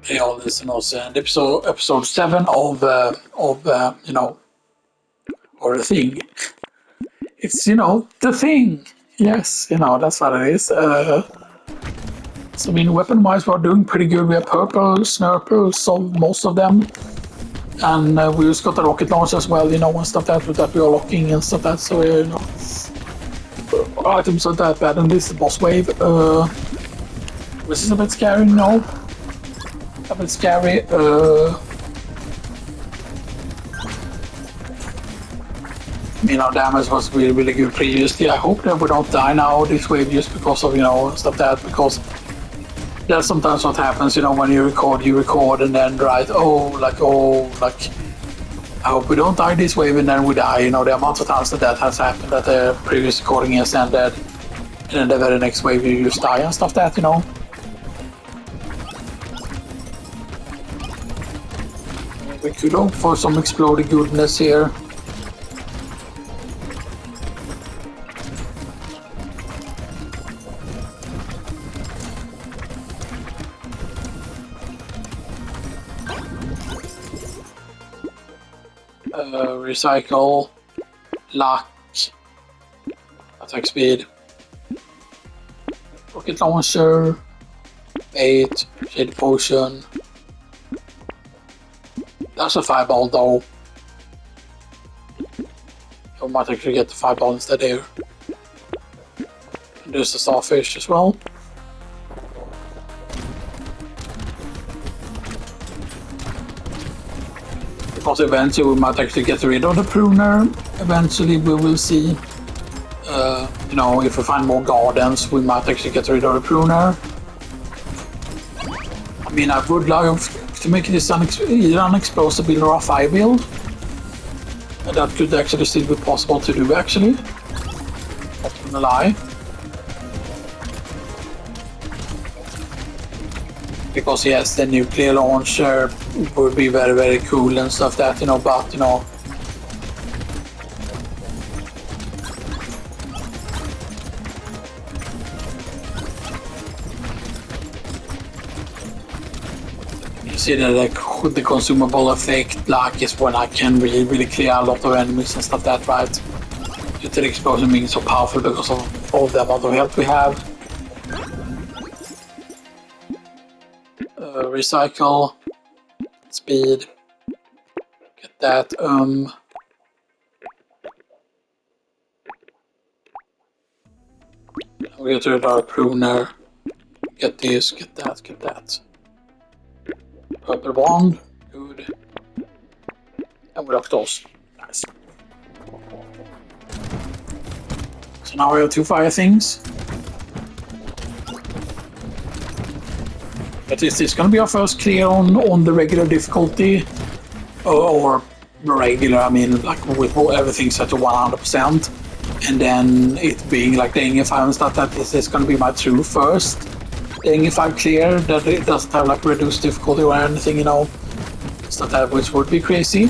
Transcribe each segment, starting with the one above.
Hey all listeners, and episode 7 of or the thing. It's the thing. Yes, that's what it is. So I mean, weapon wise, we're doing pretty good. We have purple snurpers, so most of them, and we just got the rocket launch as well. And stuff that we are locking and stuff that. So items are that bad. And this is the boss wave. This is a bit scary, no? A bit scary. Our damage was really, really good previously. I hope that we don't die now this wave just because of, stuff that, because that's sometimes what happens, when you record and then I hope we don't die this wave and then we die, the amount of times that has happened, that the previous recording has ended and then the very next wave you just die and stuff that, We could hope for some exploding goodness here. Recycle, luck, attack speed, rocket launcher, bait, shade potion. That's a fireball though. You might actually get the fireball instead here. And there's the starfish as well. Because eventually we might actually get rid of the pruner. Eventually we will see. If we find more gardens, we might actually get rid of the pruner. I mean, I would like to make this either an explosive build or a fire build. And that could actually still be possible to do, actually. Not gonna lie. Because yes, the nuclear launcher would be very, very cool and stuff that, but you see that the consumable effect is when I can really, really clear a lot of enemies and stuff that, right? Due to the explosion being so powerful because of all the amount of health we have. Recycle, speed, get that, we get rid of our pruner, get this, get that. Purple wand, good. And we lock those, nice. So now we have 2 fire things. But is this going to be our first clear on the regular difficulty? Or regular, I mean, like with everything set to 100%. And then it being like the Ingefire and stuff, that this is going to be my true first the Ingefire clear, that it doesn't have like reduced difficulty or anything, stuff that, which would be crazy.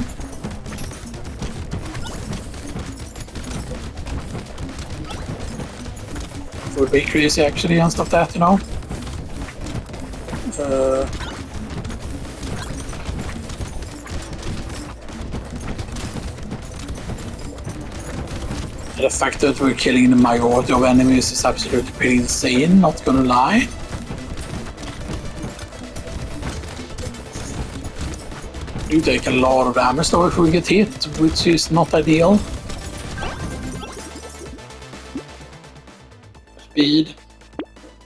It would be crazy actually and stuff that, The fact that we're killing the majority of enemies is absolutely pretty insane, not gonna lie. We do take a lot of damage though if we get hit, which is not ideal. Speed,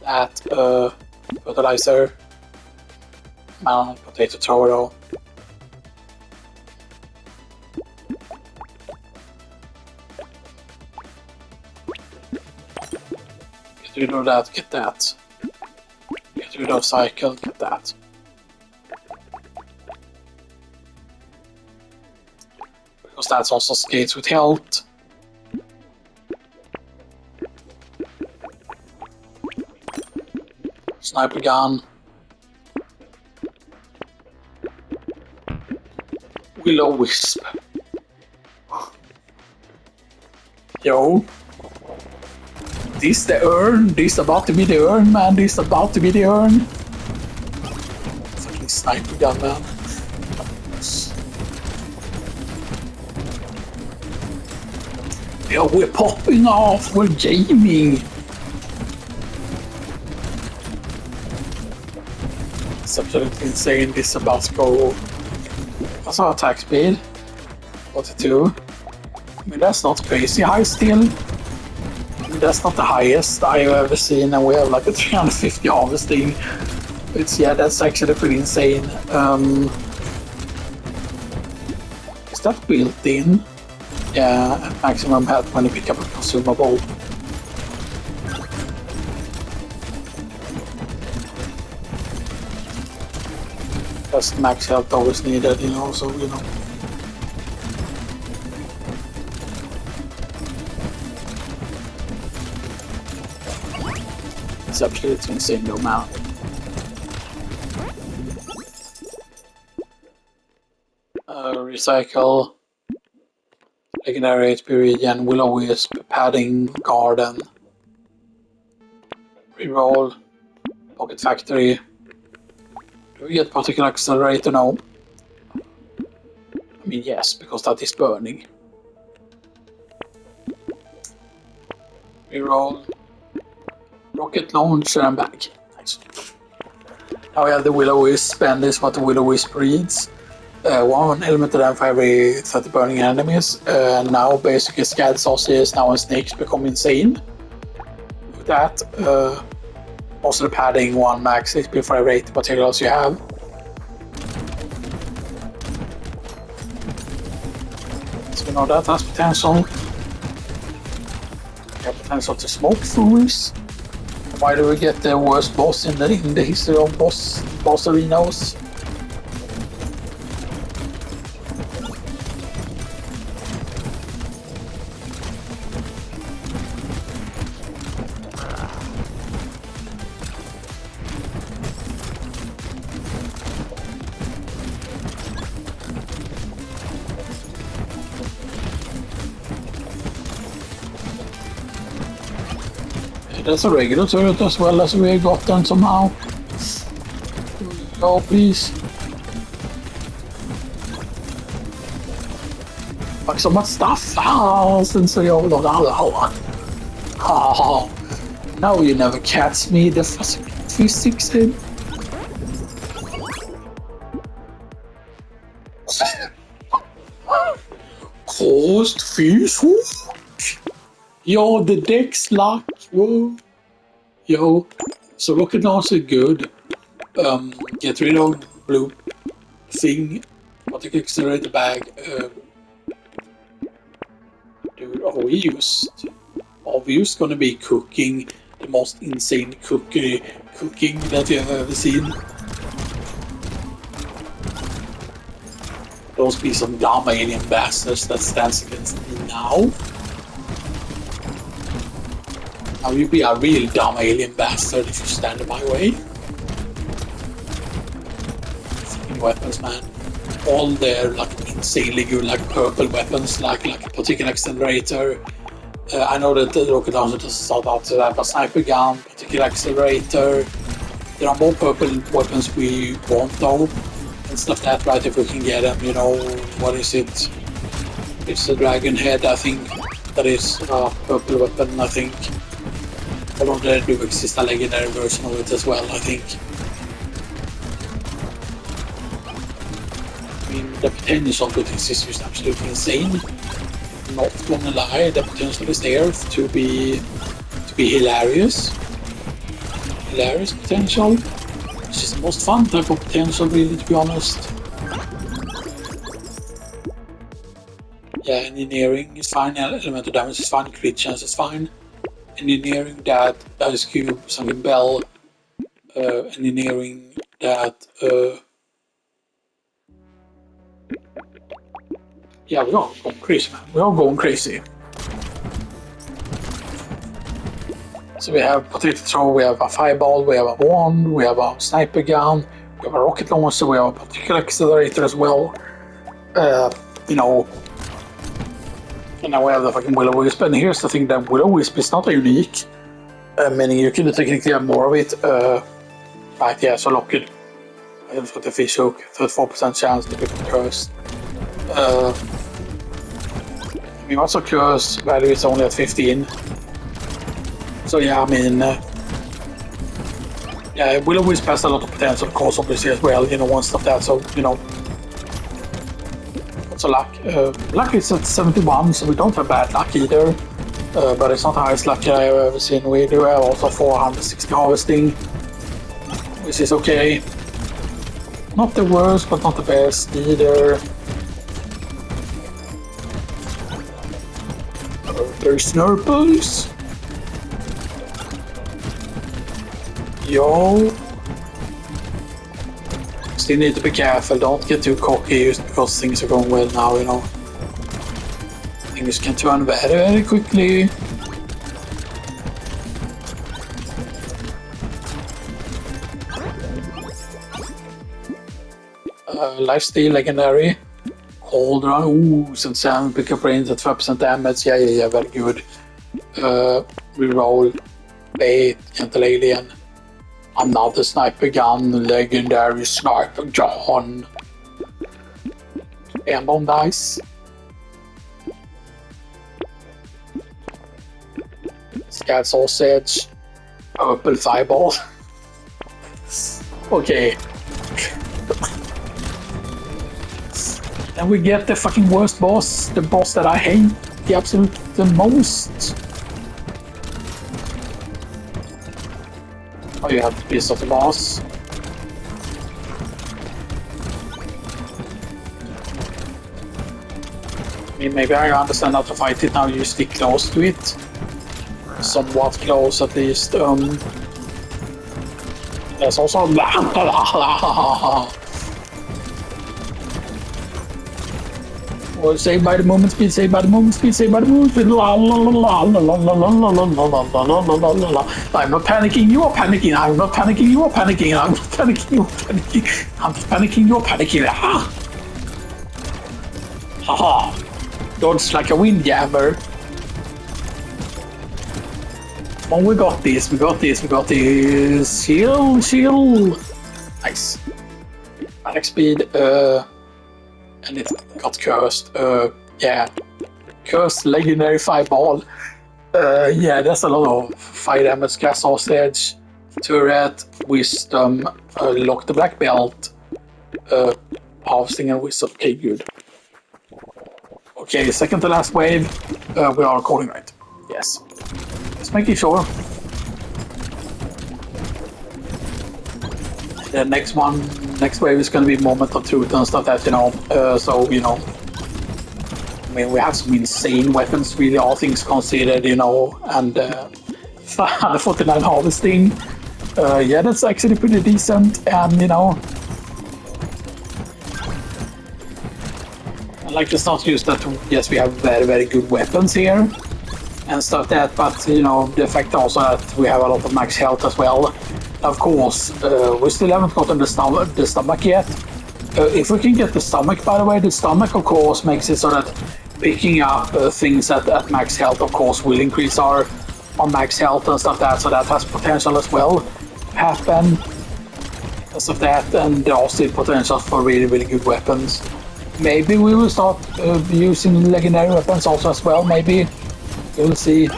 that, fertilizer, potato thrower. Get rid of that, get that. Get rid of cycle, get that. Because that's also skates with health. Sniper gun. Will-O-Wisp. Yo. This the urn. This about to be the urn, man. This about to be the urn. Fucking sniper gun, man. Yeah, we're popping off. We're gaming. It's absolutely insane. This Tabasco. What's our attack speed? 42. I mean, that's not crazy high still. I mean, that's not the highest I've ever seen, and we have like a 350 harvesting. Yeah, that's actually pretty insane. Is that built in? Yeah, at maximum health when you pick up a consumable. That's max health always needed, you know, so you know. It's absolutely insane though, man. Recycle. Legendary HP regen, Willow Wisp, Padding, Garden. Reroll. Pocket Factory. Do we get particle accelerator now? I mean, yes, because that is burning. Reroll. Rocket launcher and back. Nice. Now we have the Willow Wisp, and this is what the Willow Wisp reads. One element of them for every 30 burning enemies. Now basically Scad Sausages now and snakes become insane. With that, also the padding 1 max HP for every 80 materials you have. So we know that has potential. We have potential to smoke fools. Why do we get the worst boss in the history of boss arenas? There's a regular turret as well as we got them somehow. Go, please. Fuck, so much stuff. Since we all now you never catch me. The physics in. Cost fish. Yo, the deck's locked. Whoa. Yo. So rocket launcher good. Get rid of blue thing. Particle accelerator bag. Dude, we used gonna be cooking the most insane cooking that you have ever seen. Those be some dumb alien bastards that stands against me now. Now you be a real dumb alien bastard if you stand in my way. Fucking weapons, man. All their like insanely good like purple weapons, like a particle accelerator. I know that the rocket launcher doesn't start out to have a sniper gun, particle accelerator. There are more purple weapons we want though, and stuff like that, right? If we can get them, you know, what is it? It's a dragon head, I think. That is a purple weapon, I think. Although there do exist a legendary version of it as well, I think. I mean, the potential to this is just absolutely insane. Not gonna lie, the potential is there to be hilarious. Hilarious potential. Which is the most fun type of potential, really, to be honest. Yeah, engineering is fine, elemental damage is fine, crit chance is fine. Engineering that Ice Cube, something Bell, engineering that, yeah, we are going crazy, man. We are going crazy. So we have potato throw, we have a fireball, we have a wand, we have a sniper gun, we have a rocket launcher, we have a particle accelerator as well. You know, and now we have the fucking Willow Wisp, and here's the thing, that Willow Wisp is not a unique, meaning you can technically have more of it. Right, yeah, so look it. items with the fish hook, 34% chance to become cursed. I mean, also curse value is only at 15. So yeah, I mean, yeah, it will always pass a lot of potential, of course, obviously as well. You know, one stuff that. So you know, what's a luck? Luck is at 71, so we don't have bad luck either. But it's not the highest luck I've ever seen. We do have also 460 harvesting, which is okay. Not the worst, but not the best either. There's snurples. Yo. Still need to be careful. Don't get too cocky just because things are going well now, you know. Things can turn very, very quickly. Lifesteal legendary. Hold on. Ooh, some 7 pickup range at 5% damage. Yeah, very good. Reroll. Bait. Gentle alien. Another sniper gun. Legendary sniper gun. Airborne dice. Scat sausage. Purple fireball. Okay. And we get the fucking worst boss, the boss that I hate the most. Oh, you have to piss off the boss. I mean, maybe I understand how to fight it now. You stick close to it, somewhat close at least. There's also. Or saved by the moment speed, saved by the moment speed, saved by the moment speed. I'm not panicking, you are panicking. I'm not panicking, you are panicking. I'm not panicking, you are panicking. I'm not panicking, you are panicking. Haha. Dodge like a windjammer. Oh, we got this, we got this, we got this. Shield. Nice. Attack speed, and it got cursed. Yeah. Cursed legendary fireball. Yeah, that's a lot of fire damage. Gas hostage, turret, wisdom, lock the black belt, harvesting and wisdom. Okay, good. Okay, second to last wave. We are recording right. Yes. Just making sure. The next wave is going to be Moment of Truth and stuff that, you know, so, you know, I mean, we have some insane weapons, really, all things considered, you know, and 149 harvesting, yeah, that's actually pretty decent, and, you know, like, it's not just that, yes, we have very, very good weapons here, and stuff that, but, you know, the fact also that we have a lot of max health as well. Of course, we still haven't gotten the stomach yet. If we can get the stomach, by the way, the stomach, of course, makes it so that picking up things at max health, of course, will increase our max health and stuff like that, so that has potential as well to happen. Stuff that, and there are still potential for really, really good weapons. Maybe we will start using legendary weapons also as well, maybe. We'll see.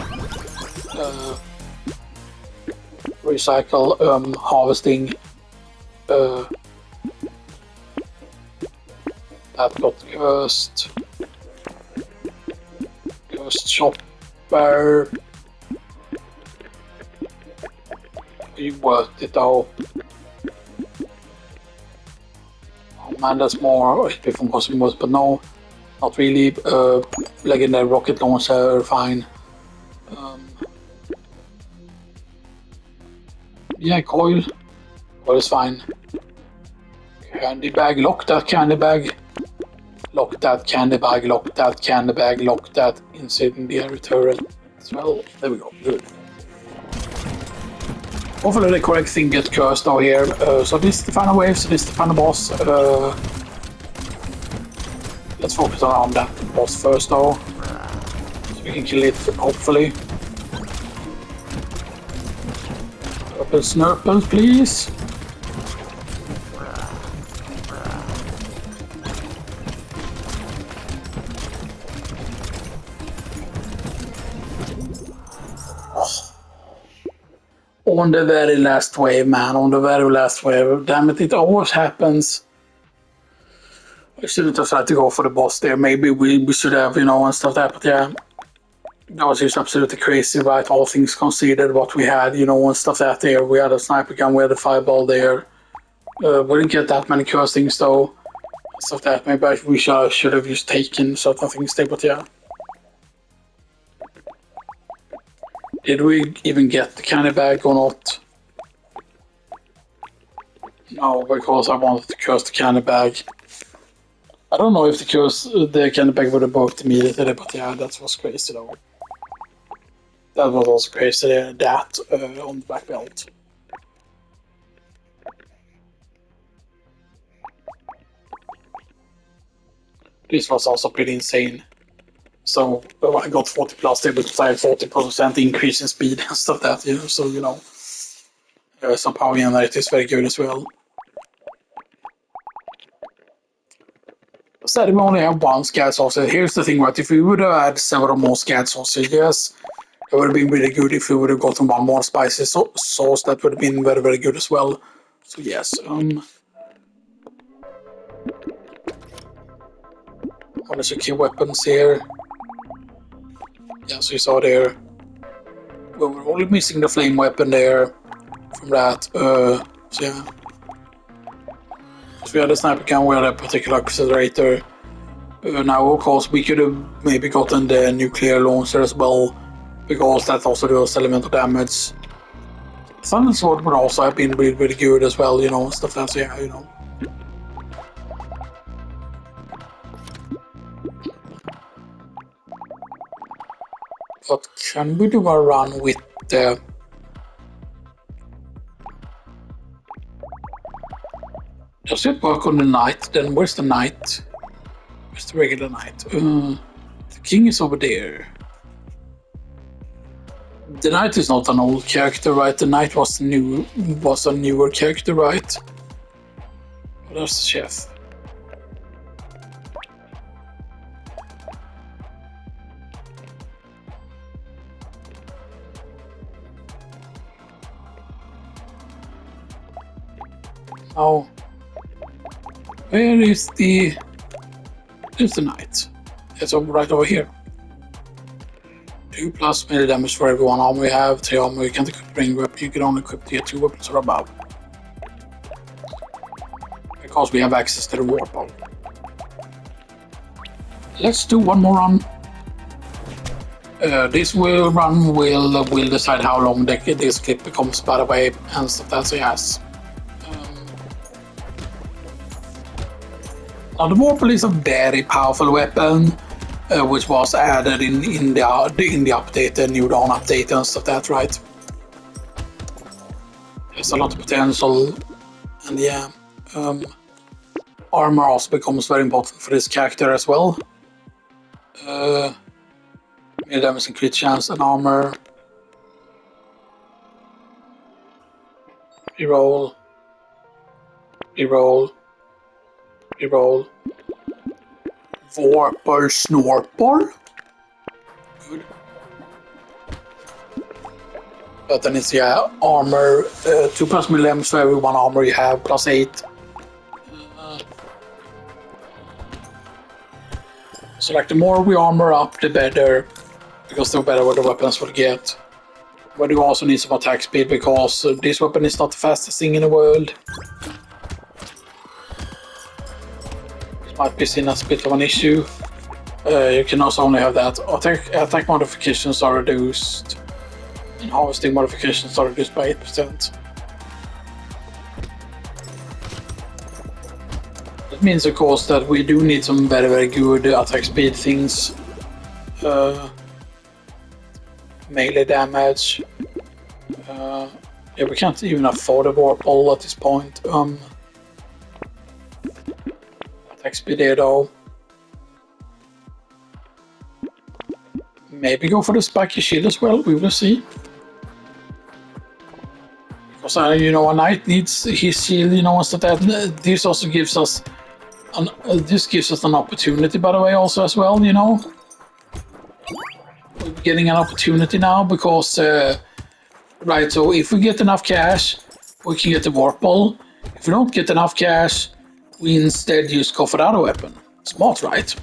Recycle, harvesting, that got cursed chopper, you worked it out. Oh man, that's more HP from customers, but no, not really. Legendary rocket launcher, fine. Yeah, coil is fine. Candy bag, lock that candy bag. Lock that candy bag, lock that candy bag, lock that incendiary turret as well. There we go, good. Hopefully the correct thing gets cursed out here. So this is the final wave, so this is the final boss. Let's focus on that boss first though. So we can kill it, hopefully. Snurples, please. On the very last wave, man. On the very last wave. Damn it, it always happens. I shouldn't have tried to go for the boss there. Maybe we should have, you know, and stuff like that. But yeah, that was just absolutely crazy, right? All things considered, what we had, you know, and stuff like that there. We had a sniper gun, we had a fireball there. We didn't get that many curse things though. Stuff like that. Maybe we should have just taken certain things there, but yeah. Did we even get the candy bag or not? No, because I wanted to curse the candy bag. I don't know if the candy bag would have worked immediately, but yeah, that was crazy though. That was also crazy, that on the black belt. This was also pretty insane. So I got 40 plus there because I had 40% increase in speed and stuff like that, you know, so you know. Some power generate is very good as well. Sadly, we only have one scat sausage. Here's the thing, right? If we would have had several more scat sausages, it would have been really good if we would have gotten one more spicy sauce. That would have been very, very good as well. So yes, what is the key weapons here? Yeah, so you saw there. Well, we're only missing the flame weapon there from that. So yeah. So we had a sniper gun, we had a particular accelerator. Now, of course, we could have maybe gotten the nuclear launcher as well, because that also does elemental damage. Thunder Sword would also have been really, really good as well, you know, stuff like that, so yeah, you know. But can we do a run with the... Does it work on the knight? Then where's the knight? Where's the regular knight? The king is over there. The knight is not an old character, right? The knight was a newer character, right? What else the chef? Oh. Where is the... There's the knight. It's right over here. 2 plus melee damage for every 1 armor you have, 3 armor you can't equip ring weapon, you can only equip tier 2 weapons or above. Because we have access to the warp ball. Let's do one more run. This run will decide how long this clip becomes, by the way, and stuff that, so yes. Now the warp ball is a very powerful weapon. Which was added in the update, the New Dawn update and stuff that, right? There's a lot of potential, and yeah, armor also becomes very important for this character as well. Melee damage and crit chance and armor. Reroll. Reroll. Reroll. Vorpal Snorpal. Good. But then it's, yeah, armor. 2 plus melee damage for every 1 armor you have, plus 8. So like the more we armor up, the better. Because the better what the weapons will get. But you also need some attack speed, because this weapon is not the fastest thing in the world. Might be seen as a bit of an issue. You can also only have that. Attack modifications are reduced, and harvesting modifications are reduced by 8%. That means, of course, that we do need some very, very good attack speed things. Melee damage. Yeah, we can't even afford a warp ball at this point. XP there though. Maybe go for the spiky shield as well, we will see. Because you know, a knight needs his shield, you know, so that this also gives us an opportunity, by the way, also as well, you know. We're getting an opportunity now because Right, so if we get enough cash, we can get the warp ball. If we don't get enough cash, we instead use go for the other weapon. Smart, right?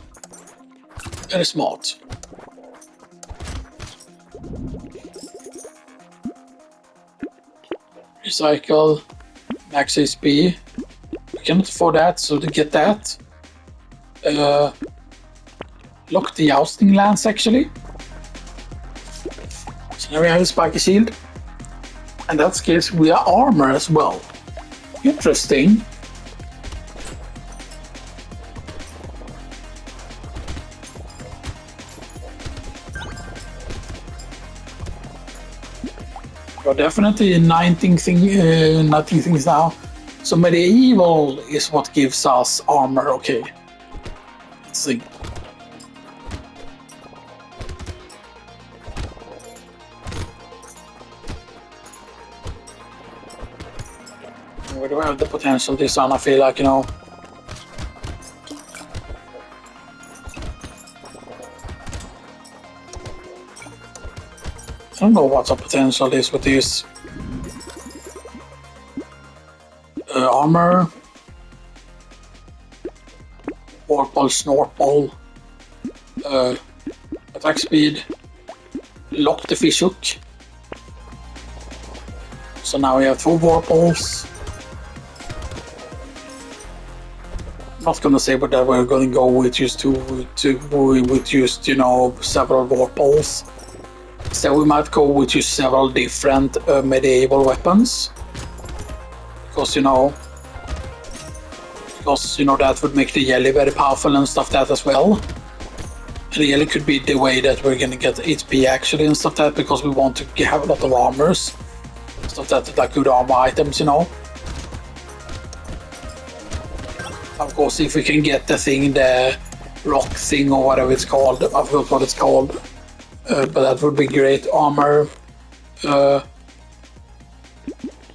Very smart. Recycle, max HP. We cannot afford that, so to get that, lock the jousting lance actually. So now we have a spiky shield. And that gives we are armor as well. Interesting. We're definitely 19 things now. So medieval is what gives us armor. Okay. Let's see. Where do I have the potential this one? I feel like, you know. I don't know what the potential is with this. Armor. Warp ball, snort ball. Attack speed. Lock the fish hook. So now we have 2 warp balls. Not gonna say but that we're gonna go with just you know, several warp balls. So we might go with just several different medieval weapons. Because you know that would make the jelly very powerful and stuff that as well. And the jelly could be the way that we're gonna get HP actually and stuff that, because we want to have a lot of armors. Stuff that like good armor items, you know. Of course, if we can get the thing, the rock thing or whatever it's called, I forgot what it's called, but that would be great. Armor, melee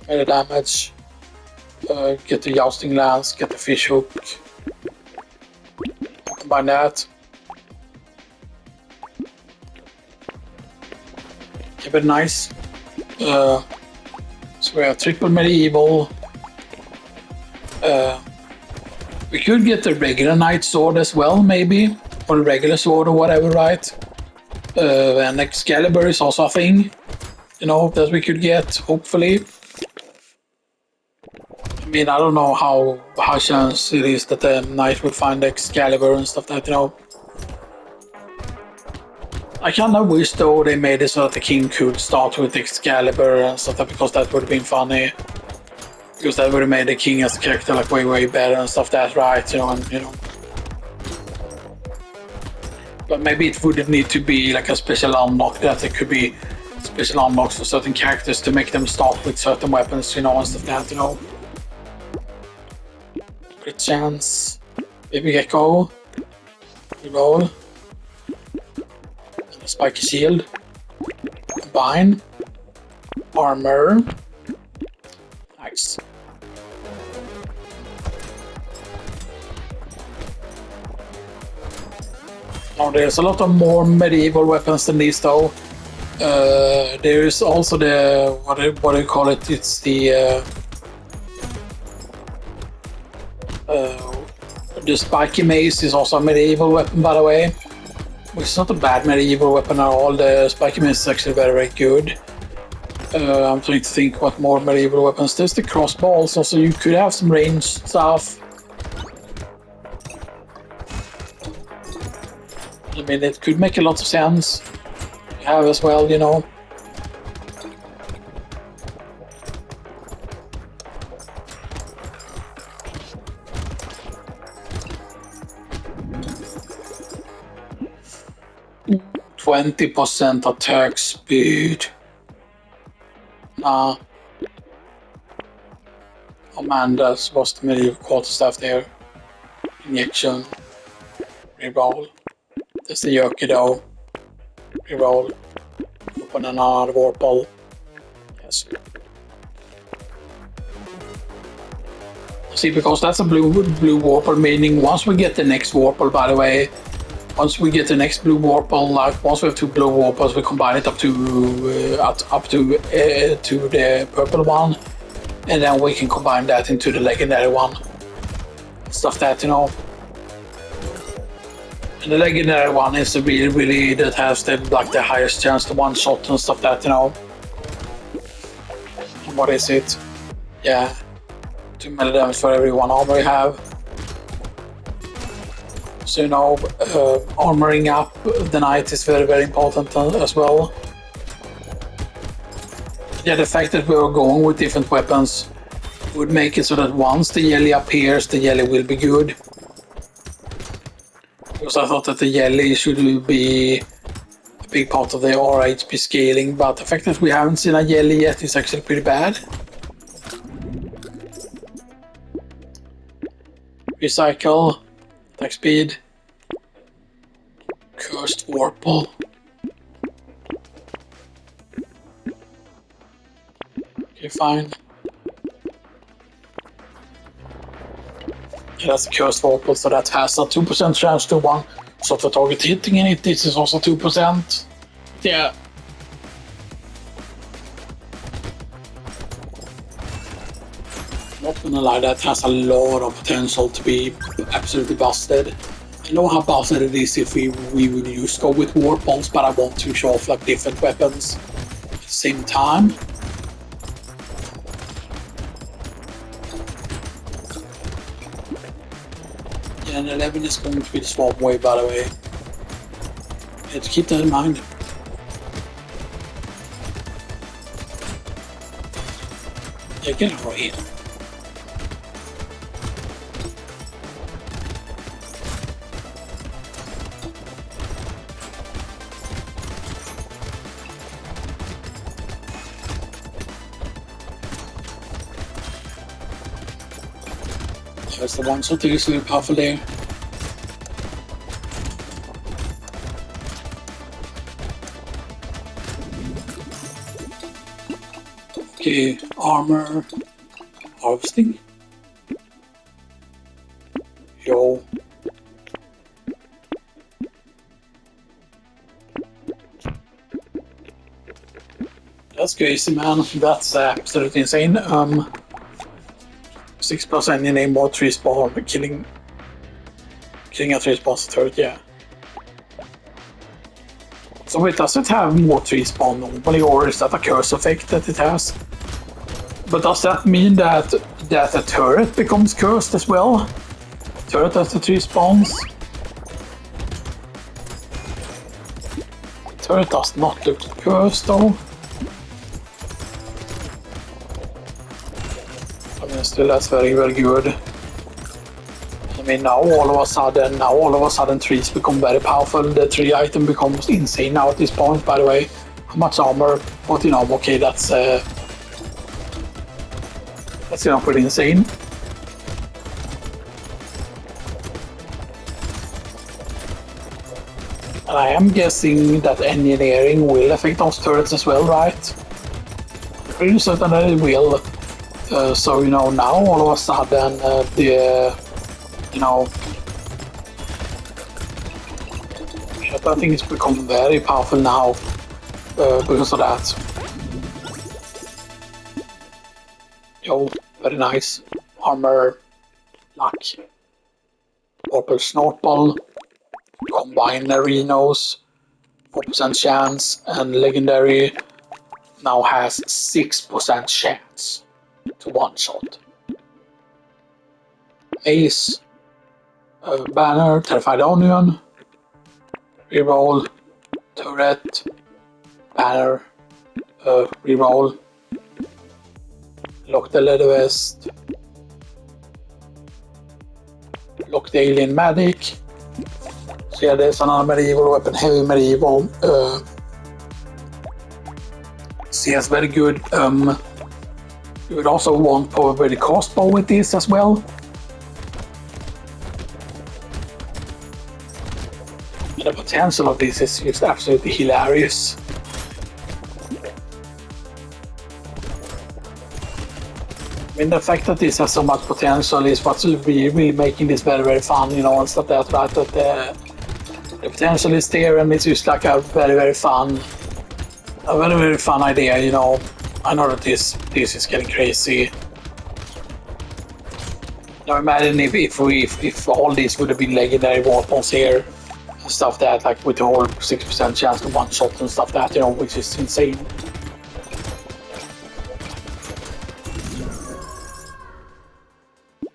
damage, get the jousting lance, get the fish hook, combine that. Yeah, but nice. So we have triple medieval. We could get the regular knight sword as well, maybe, or the regular sword or whatever, right? And Excalibur is also a thing, you know, that we could get, hopefully. I mean, I don't know how chance it is that the knight would find Excalibur and stuff like that, you know. I kind of wish though they made it so that the king could start with Excalibur and stuff like that, because that would have been funny. Because that would have made the king as a character like way better and stuff that, right? You know, and you know. But maybe it wouldn't need to be like a special unlock, that it could be special unlocks for certain characters to make them start with certain weapons, you know, and stuff like that, you know. Crit chance. Baby gecko. Reroll. Spiky shield. Combine. Armor. Nice. Now there's a lot of more medieval weapons than these though. There is also the what do you call it? It's the spiky mace is also a medieval weapon, by the way. Which is not a bad medieval weapon at all. The spiky mace is actually very good. I'm trying to think what more medieval weapons. There's the crossbows, also you could have some ranged stuff. I mean, it could make a lot of sense to have as well, you know. %20 attack speed. Nah. Oh man, that's was the medieval quarter stuff there. Injection. Reroll. There's the Yoki though. Reroll. Open another warp ball. Yes. See, because that's a blue warp ball, meaning once we get the next warp ball, by the way, once we get the next blue warple, like once we have 2 blue warples, we combine it up to the purple one, and then we can combine that into the legendary one. Stuff that, you know. And the legendary one is really that has the highest chance to one shot and stuff that, you know. What is it? Yeah, 2 melee damage for every 1 armor you have. So, you know, armoring up the knight is very important as well. Yeah, the fact that we are going with different weapons would make it so that once the jelly appears, the jelly will be good. Because I thought that the jelly should be a big part of the RHP scaling, but the fact that we haven't seen a jelly yet is actually pretty bad. Recycle, attack speed, cursed warple. Okay, fine. Yeah, that's a cursed warple, so that has a 2% chance to one shot for target hitting in it. This is also 2%. Yeah. Not gonna lie, that has a lot of potential to be absolutely busted. I know how busted it is if we would just go with warples, but I want to show off like different weapons at the same time. Yeah, and 11 is going to be the swap way, by the way. You have to keep that in mind. Yeah, get it right. That's the one shot that is really powerful there. Okay, armor harvesting. Yo. That's crazy, man. That's absolutely insane. 6% in a more 3 spawn, killing a 3 spawn turret, yeah. So wait, does it have more 3 spawn normally, or is that a curse effect that it has? But does that mean that the turret becomes cursed as well? Turret has the 3 spawns. Turret does not look cursed though. I mean, still that's very good. I mean, now all of a sudden trees become very powerful. The tree item becomes insane now at this point, by the way. How much armor? 14 armor, okay, that's pretty insane. And I am guessing that engineering will affect those turrets as well, right? I'm pretty certain that it will. So, you know, now all of a sudden I think it's become very powerful now because of that. Yo, very nice. Armor, luck, purple snortball, combined arenas, 4% chance, and legendary now has 6% chance to one shot. Ace, banner, terrified onion, reroll, turret, banner, reroll, lock the leather vest, lock the alien medic. So yeah, there's another medieval weapon, heavy medieval. CS very good. You would also want probably the crossbow with this as well. And the potential of this is just absolutely hilarious. I mean, the fact that this has so much potential is what's really making this very fun, you know, and stuff like that. That the potential is there, and it's just like a very fun idea, you know. I know that this is getting crazy. Now imagine if all these would have been legendary weapons here and stuff that, like with the whole 6% chance to one shot and stuff that, you know, which is insane.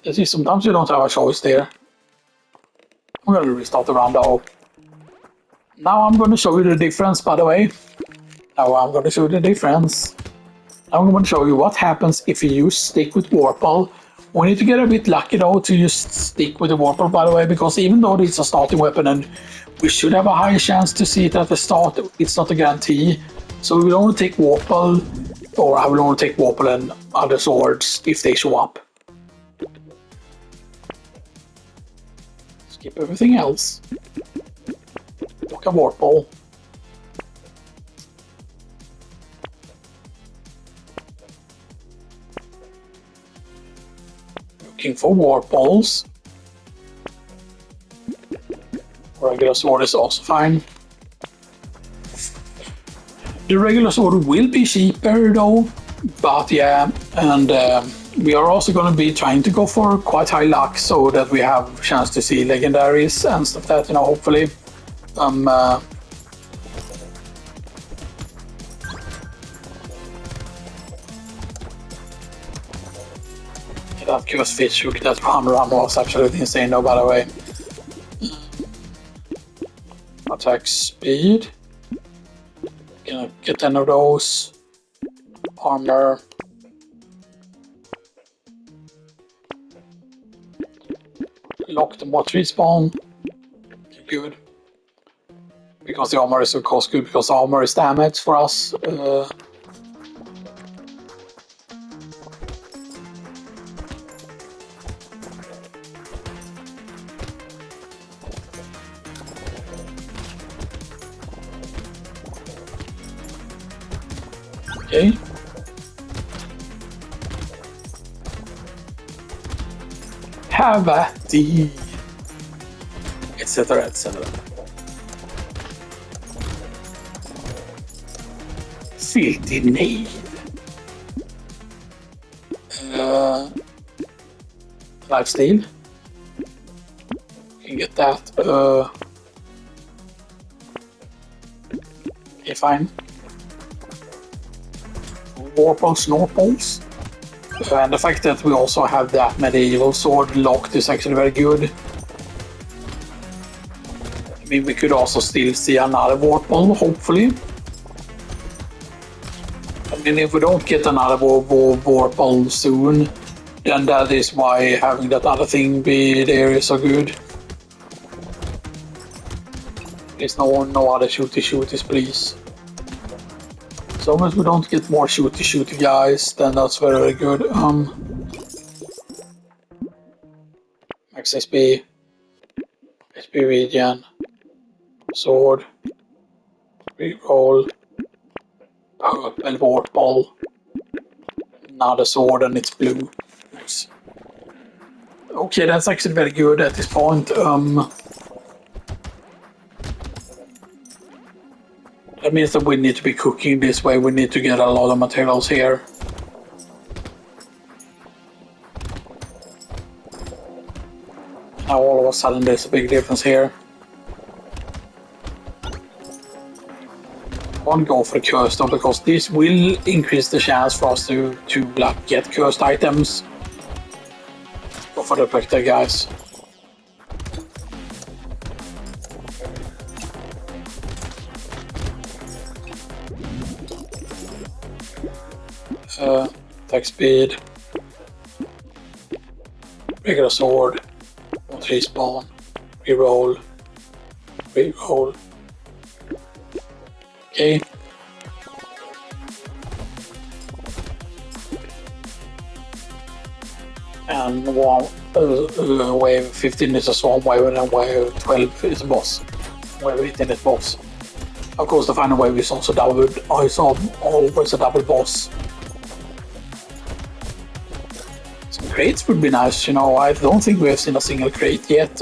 You see, sometimes you don't have a choice there. I'm gonna restart the round though. Now I'm gonna show you the difference, by the way. Now I'm gonna show you the difference. I'm going to show you what happens if you use stick with Warple. We need to get a bit lucky though to just stick with the Warple, by the way, because even though it's a starting weapon and we should have a higher chance to see it at the start, it's not a guarantee. So we will only take Warple, or I will only take Warple and other swords if they show up. Skip everything else. Look at Warple. Looking for Warples. Regular sword is also fine. The regular sword will be cheaper though, but yeah, and we are also going to be trying to go for quite high luck so that we have a chance to see legendaries and stuff that, you know, hopefully. That cursed fish hook, that run was absolutely insane though, by the way. Attack speed. Gonna get 10 of those. Armor. Lock the bot respawn. Good. Because the armor is of course good, because armor is damage for us. Okay. Have a tea, etc., etc. Filthy nail. Lifesteal. You can get that. Okay, fine. Warples, Snorples. And the fact that we also have that medieval sword locked is actually very good. I mean, we could also still see another Warple, hopefully. I mean, if we don't get another Warple soon, then that is why having that other thing be there is so good. There's no other shooty-shooties, please. As long as we don't get more shooty guys, then that's very good. Max SP, SP regen, sword, reroll, purple Warpole, another sword and it's blue. Nice. Okay, that's actually very good at this point. That means that we need to be cooking this way. We need to get a lot of materials here. Now all of a sudden there's a big difference here. I won't go for the cursed though, because this will increase the chance for us to like, get cursed items. Go for the protector, guys. Attack speed, regular sword, won't respawn, reroll, reroll. Okay. And wave 15 is a swarm wave, and wave 12 is a boss. Wave 18 is boss. Of course, the final wave is also double. It's always a double boss. Crates would be nice, you know. I don't think we have seen a single crate yet.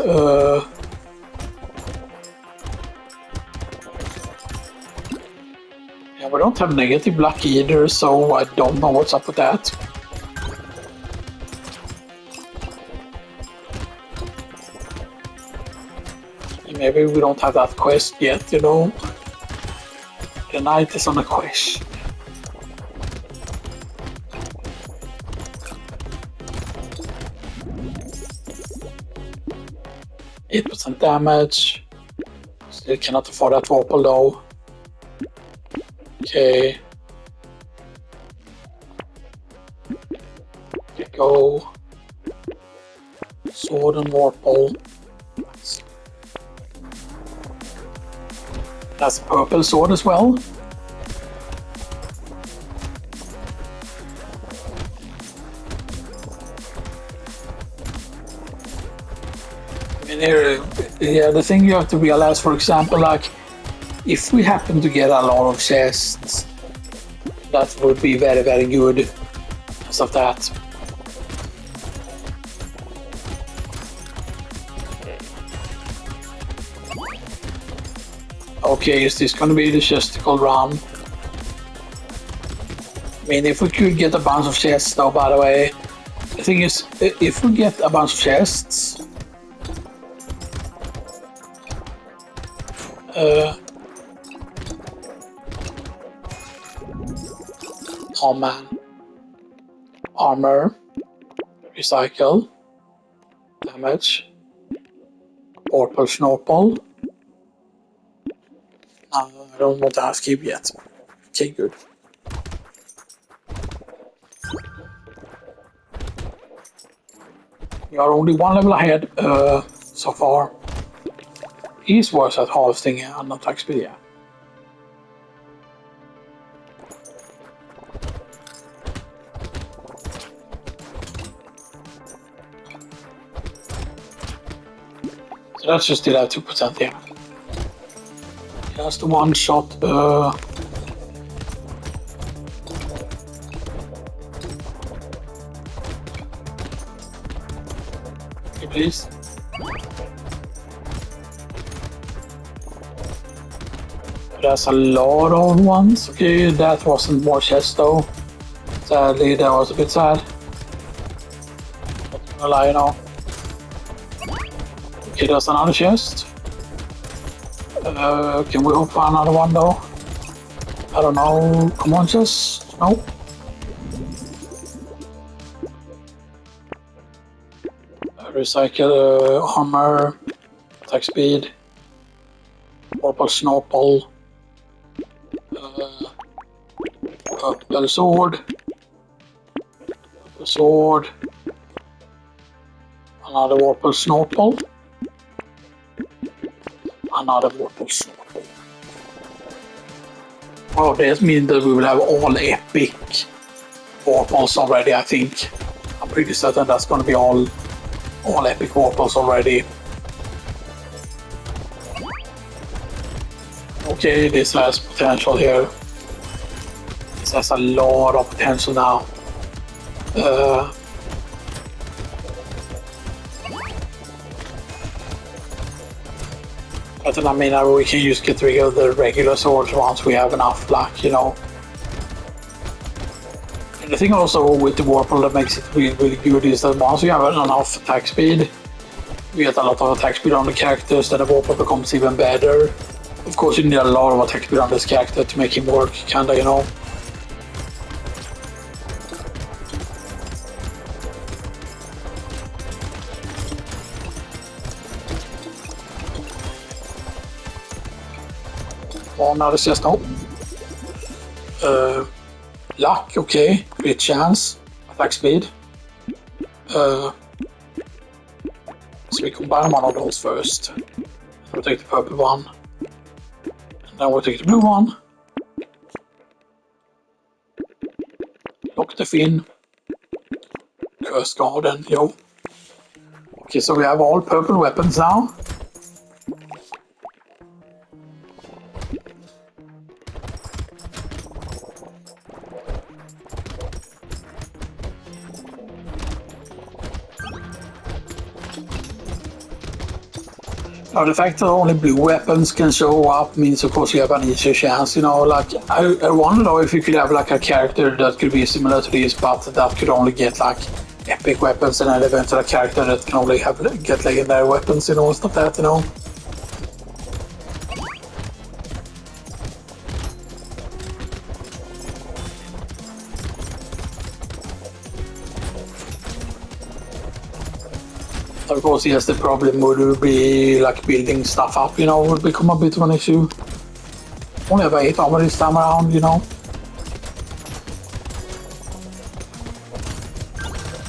We don't have negative luck either, so I don't know what's up with that. Maybe we don't have that quest yet, you know. The knight is on a quest. %8 damage. Still cannot afford that Vorpal though. Okay. Okay, go. Sword and Vorpal. That's a purple sword as well. And here, yeah, the thing you have to realize, for example, like if we happen to get a lot of chests, that would be very, very good because of that. Okay, is this gonna be the chesticle run? I mean, if we could get a bunch of chests though, by the way. The thing is, if we get a bunch of chests... oh man. Armor. Recycle. Damage. Vorpal Snorpal. I don't want to have keep yet. Okay, good. You are only one level ahead so far. He's worse at harvesting and attack speed, yeah. So that's just still have 2%, yeah. That's the one shot. Okay, please. There's a lot of ones. Okay, that wasn't more chests though. Sadly, that was a bit sad. Not gonna lie, you know. Okay, there's another chest. Can we hope for another one though? I don't know. Come on, chest. No. Recycle armor, attack speed, Vorpal Snorpal, purple sword, another Vorpal Snorpal, another Vorpal Snorpal. Oh, that means that we will have all epic Vorpals already, I think. I'm pretty certain that's gonna be all epic Vorpals already. Okay, this has potential here. This has a lot of potential now. But then, I mean, we can just get rid of the regular swords once we have enough luck, you know. And the thing also with the Vorpal that makes it really, really good is that once we have enough attack speed, we get a lot of attack speed on the characters, then the Vorpal becomes even better. Of course, you need a lot of attack speed on this character to make him work, kinda, you know. Oh, now it's just no. Luck, okay. Great chance. Attack speed. So we combine one of those first. We'll take the purple one. And then we'll take the blue one. Lock the fin. Cursed Garden, yo. Okay, so we have all purple weapons now. The fact that only blue weapons can show up means, of course, you have an easier chance. Like I wonder though if you could have like a character that could be similar to this, but that could only get like epic weapons, and then eventually a character that can only get legendary weapons. Stuff that. Of course, yes, the problem would be like building stuff up, would become a bit of an issue. Only have 8 armor this time around.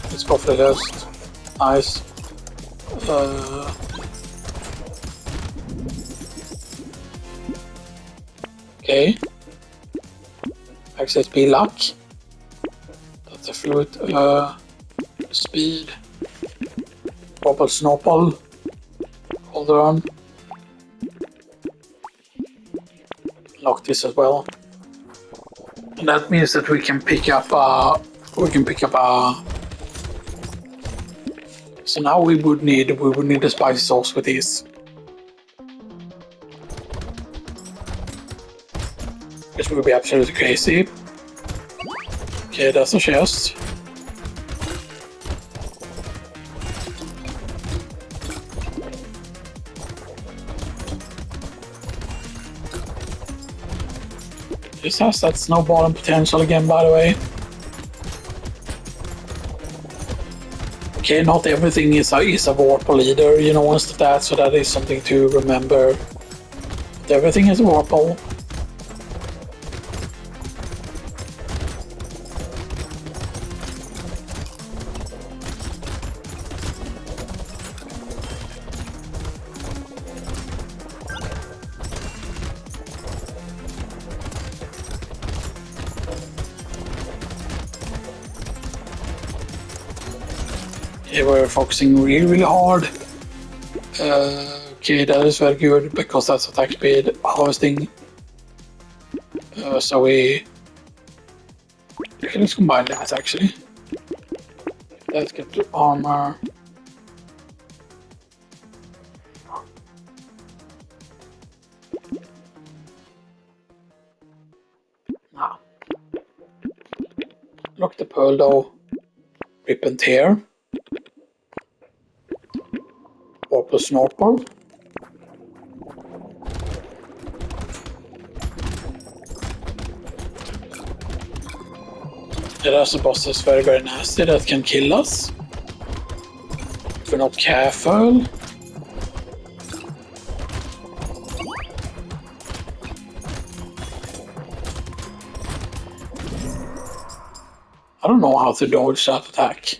Let's go for the ghost. Nice. Okay. Access B luck. That's a fluid. Speed. Wobble snowball. Hold on. Lock this as well. And that means that we can pick up so now we would need the spicy sauce with this. This would be absolutely crazy. Okay, that's a chest. This has that snowballing potential again, by the way. Okay, not everything is a Vorpal either, and stuff that, so that is something to remember. Not everything is a Vorpal. Okay, we're focusing really hard. Okay, that is very good because that's attack speed harvesting. So okay, let's combine that actually. Let's get to armor. Now, lock the pearl though. Rip and tear. Wobble snowball. The last boss is very nasty that can kill us if we're not careful. I don't know how to dodge that attack.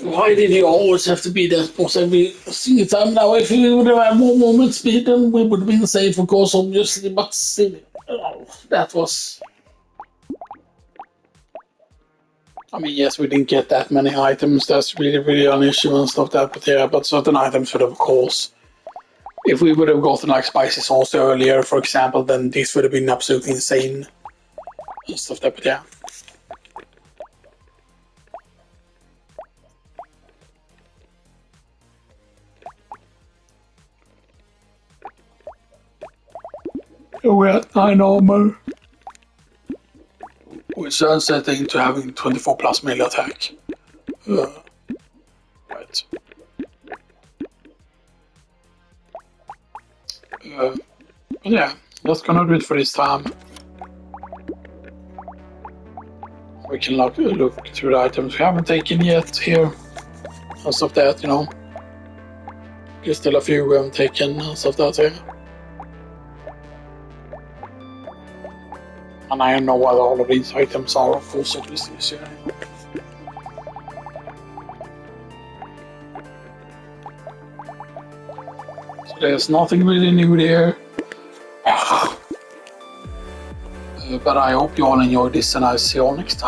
Why did he always have to be that boss every single time? Now, if we would have had more movement speed, then we would have been safe, of course, obviously, but still, that was... I mean, yes, we didn't get that many items, that's really an issue and stuff like that, but yeah, but certain items would have, of course. If we would have gotten like spicy sauce earlier, for example, then this would have been absolutely insane and stuff like that, but yeah. We're at 9 armor. Which is setting to having 24 plus melee attack. Right. But yeah, that's gonna do it for this time. We can look through the items we haven't taken yet here. And stuff that, There's still a few we haven't taken and stuff that here. And I don't know what all of these items are, of course, obviously. So there's nothing really new there. But I hope you all enjoyed this, and I'll see you all next time.